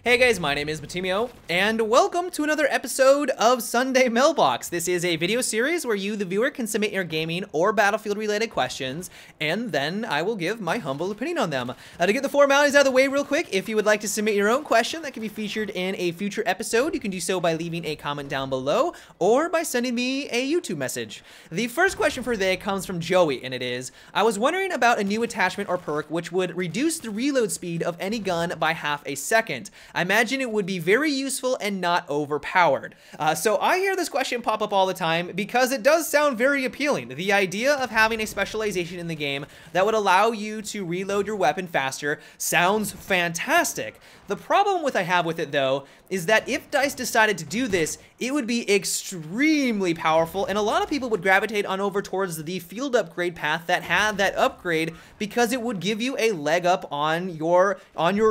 Hey guys, my name is Batimio, and welcome to another episode of Sunday Mailbox. This is a video series where you, the viewer, can submit your gaming or Battlefield-related questions, and then I will give my humble opinion on them. To get the formalities out of the way real quick, if you would like to submit your own question that can be featured in a future episode, you can do so by leaving a comment down below, or by sending me a YouTube message. The first question for today comes from Joey, and it is, I was wondering about a new attachment or perk which would reduce the reload speed of any gun by half a second. I imagine it would be very useful and not overpowered. So I hear this question pop up all the time because it does sound very appealing. The idea of having a specialization in the game that would allow you to reload your weapon faster sounds fantastic. The problem I have with it though is that if DICE decided to do this, it would be extremely powerful, and a lot of people would gravitate on over towards the field upgrade path that had that upgrade because it would give you a leg up on your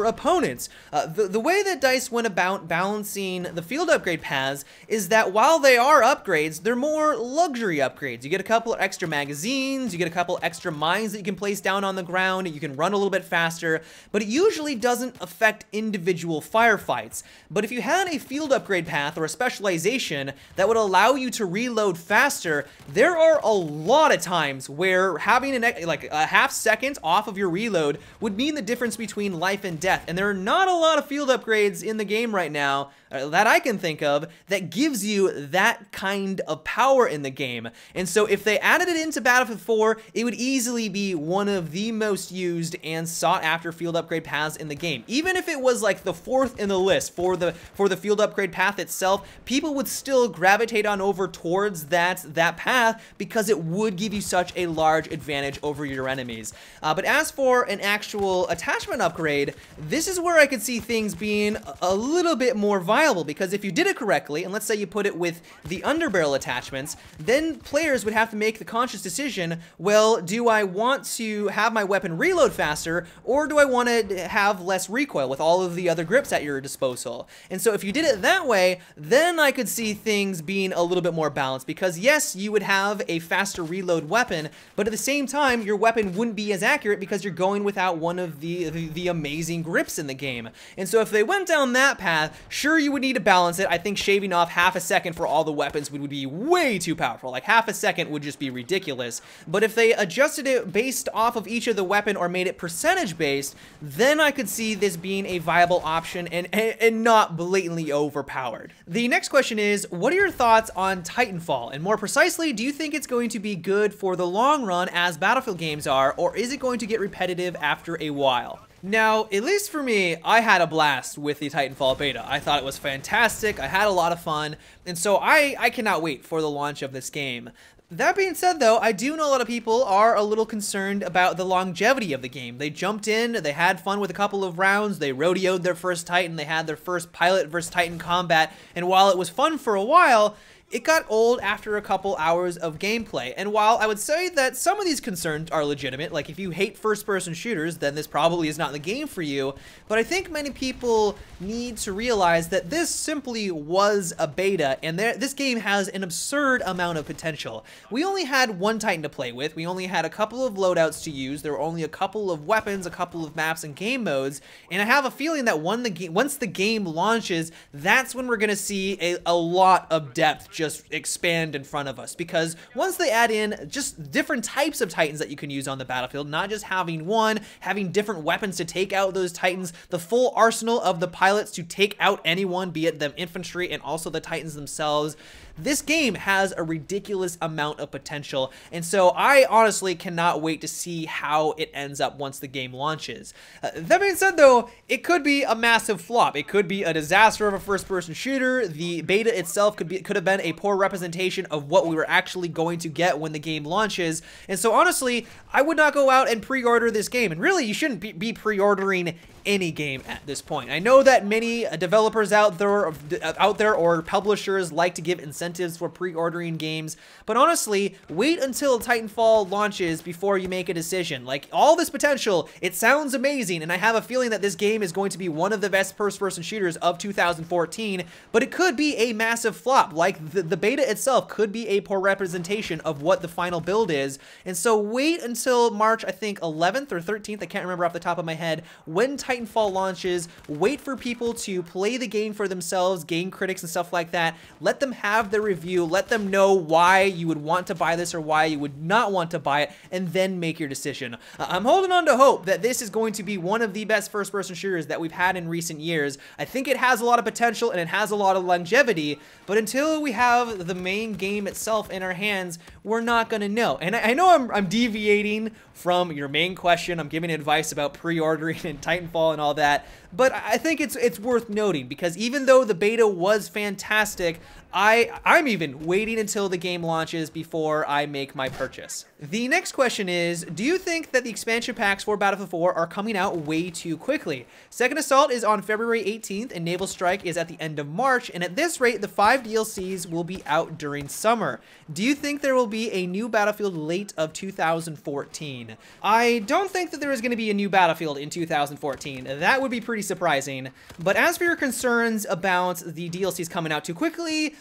opponents. The way that DICE went about balancing the field upgrade paths is that while they are upgrades, they're more luxury upgrades. You get a couple of extra magazines, you get a couple extra mines that you can place down on the ground, you can run a little bit faster, but it usually doesn't affect individual firefights. But if you had a field upgrade path or a specialization that would allow you to reload faster, there are a lot of times where having like a half second off of your reload would mean the difference between life and death, and there are not a lot of field upgrades in the game right now that I can think of that gives you that kind of power in the game. And so if they added it into Battlefield 4, it would easily be one of the most used and sought after field upgrade paths in the game. Even if it was like the fourth in the list for the field upgrade path itself, people would still gravitate on over towards that path because it would give you such a large advantage over your enemies. But as for an actual attachment upgrade, this is where I could see things being a little bit more viable, because if you did it correctly, and let's say you put it with the underbarrel attachments, then players would have to make the conscious decision, well, do I want to have my weapon reload faster, or do I want to have less recoil with all of the other grips at your disposal? And so if you did it that way, then I could see things being a little bit more balanced, because yes, you would have a faster reload weapon, but at the same time, your weapon wouldn't be as accurate because you're going without one of the amazing grips in the game. And so if they went down that path, sure, you would need to balance it. I think shaving off half a second for all the weapons would be way too powerful. Like half a second would just be ridiculous. But if they adjusted it based off of each of the weapon or made it percentage based, then I could see this being a viable option and not blatantly overpowered. The next question is, what are your thoughts on Titanfall? And more precisely, do you think it's going to be good for the long run as Battlefield games are, or is it going to get repetitive after a while? Now, at least for me, I had a blast with the Titanfall beta. I thought it was fantastic, I had a lot of fun, and so I cannot wait for the launch of this game. That being said though, I do know a lot of people are a little concerned about the longevity of the game. They jumped in, they had fun with a couple of rounds, they rodeoed their first Titan, they had their first pilot versus Titan combat, and while it was fun for a while, it got old after a couple hours of gameplay. And while I would say that some of these concerns are legitimate, like if you hate first-person shooters, then this probably is not the game for you, but I think many people need to realize that this simply was a beta, and this game has an absurd amount of potential. We only had one Titan to play with, we only had a couple of loadouts to use, there were only a couple of weapons, a couple of maps and game modes, and I have a feeling that once the game launches, that's when we're going to see a lot of depth just expand in front of us, because once they add in just different types of Titans that you can use on the battlefield, not just having one, having different weapons to take out those Titans, the full arsenal of the pilots to take out anyone, be it them infantry and also the Titans themselves, this game has a ridiculous amount of potential, and so I honestly cannot wait to see how it ends up once the game launches. That being said though, it could be a massive flop. It could be a disaster of a first-person shooter. The beta itself could have been a poor representation of what we were actually going to get when the game launches, and so honestly, I would not go out and pre-order this game, and really, you shouldn't be pre-ordering any game at this point. I know that many developers out there or publishers like to give incentives for pre-ordering games, but honestly, wait until Titanfall launches before you make a decision. Like, all this potential, it sounds amazing, and I have a feeling that this game is going to be one of the best first-person shooters of 2014, but it could be a massive flop. Like, the beta itself could be a poor representation of what the final build is, and so wait until March, I think, 11th or 13th, I can't remember off the top of my head, when Titanfall Titanfall launches, wait for people to play the game for themselves, game critics and stuff like that. Let them have their review, let them know why you would want to buy this or why you would not want to buy it, and then make your decision. I'm holding on to hope that this is going to be one of the best first-person shooters that we've had in recent years. I think it has a lot of potential and it has a lot of longevity, but until we have the main game itself in our hands, we're not going to know. And I know I'm deviating from your main question. I'm giving advice about pre-ordering and Titanfall and all that, but I think it's worth noting because even though the beta was fantastic, I'm even waiting until the game launches before I make my purchase. The next question is, do you think that the expansion packs for Battlefield 4 are coming out way too quickly? Second Assault is on February 18th and Naval Strike is at the end of March, and at this rate, the 5 DLCs will be out during summer. Do you think there will be a new Battlefield late of 2014? I don't think that there is going to be a new Battlefield in 2014. That would be pretty surprising. But as for your concerns about the DLCs coming out too quickly,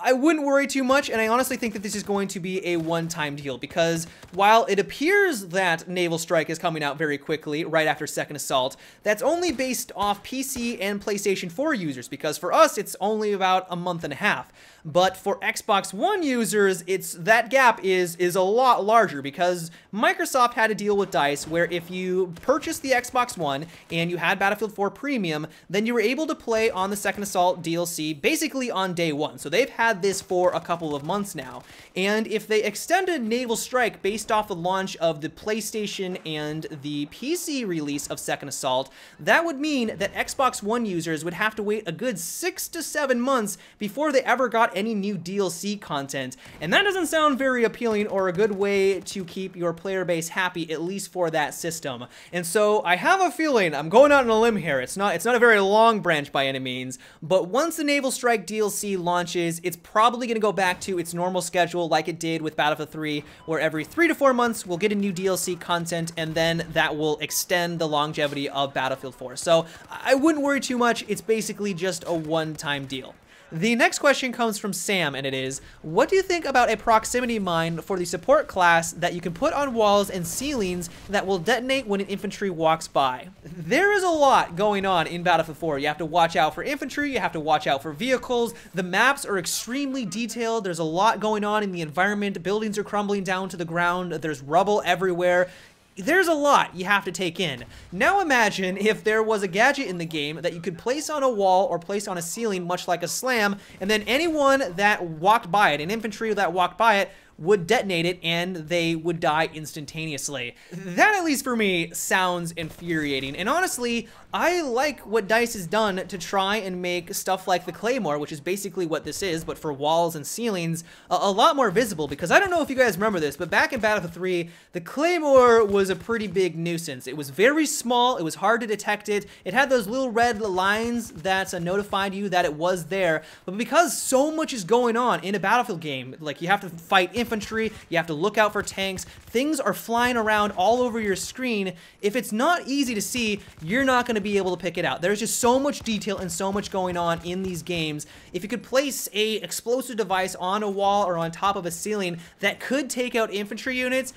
I wouldn't worry too much, and I honestly think that this is going to be a one-time deal because while it appears that Naval Strike is coming out very quickly, right after Second Assault, that's only based off PC and PlayStation 4 users because for us, it's only about a month and a half. But for Xbox One users, that gap is a lot larger because Microsoft had a deal with DICE where if you purchased the Xbox One and you had Battlefield 4 Premium, then you were able to play on the Second Assault DLC basically on day one. So they've had this for a couple of months now. And if they extended Naval Strike based off the launch of the PlayStation and the PC release of Second Assault, that would mean that Xbox One users would have to wait a good 6 to 7 months before they ever got any new DLC content, and that doesn't sound very appealing or a good way to keep your player base happy, at least for that system. And so I have a feeling, I'm going out on a limb here, it's not a very long branch by any means, but once the Naval Strike DLC launches, it's probably going to go back to its normal schedule like it did with Battlefield 3, where every 3 to 4 months we'll get a new DLC content, and then that will extend the longevity of Battlefield 4. So I wouldn't worry too much, it's basically just a one-time deal. The next question comes from Sam, and it is, what do you think about a proximity mine for the support class that you can put on walls and ceilings that will detonate when an infantry walks by? There is a lot going on in Battlefield 4. You have to watch out for infantry, you have to watch out for vehicles, the maps are extremely detailed, there's a lot going on in the environment, buildings are crumbling down to the ground, there's rubble everywhere. There's a lot you have to take in. Now imagine if there was a gadget in the game that you could place on a wall or place on a ceiling, much like a slam, and then anyone that walked by it, an infantry that walked by it, would detonate it and they would die instantaneously. That, at least for me, sounds infuriating. And honestly, I like what DICE has done to try and make stuff like the Claymore, which is basically what this is, but for walls and ceilings, a lot more visible. Because I don't know if you guys remember this, but back in Battlefield 3, the Claymore was a pretty big nuisance. It was very small, it was hard to detect it, it had those little red lines that notified you that it was there. But because so much is going on in a Battlefield game, like you have to fight infantry, you have to look out for tanks, things are flying around all over your screen. If it's not easy to see, you're not going to be able to pick it out. There's just so much detail and so much going on in these games. If you could place a explosive device on a wall or on top of a ceiling that could take out infantry units,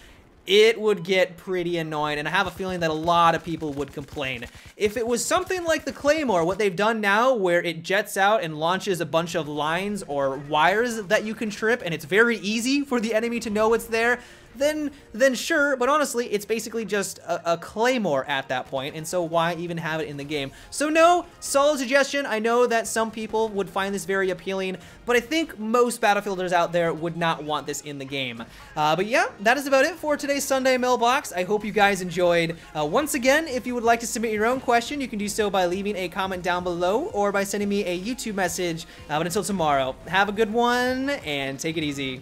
it would get pretty annoying, and I have a feeling that a lot of people would complain. If it was something like the Claymore, what they've done now, where it jets out and launches a bunch of lines or wires that you can trip, and it's very easy for the enemy to know it's there, then sure, but honestly, it's basically just a Claymore at that point, and so why even have it in the game? So no, solid suggestion. I know that some people would find this very appealing, but I think most Battlefielders out there would not want this in the game. But yeah, that is about it for today's Sunday Mailbox. I hope you guys enjoyed. Once again, if you would like to submit your own question, you can do so by leaving a comment down below or by sending me a YouTube message. But until tomorrow, have a good one and take it easy.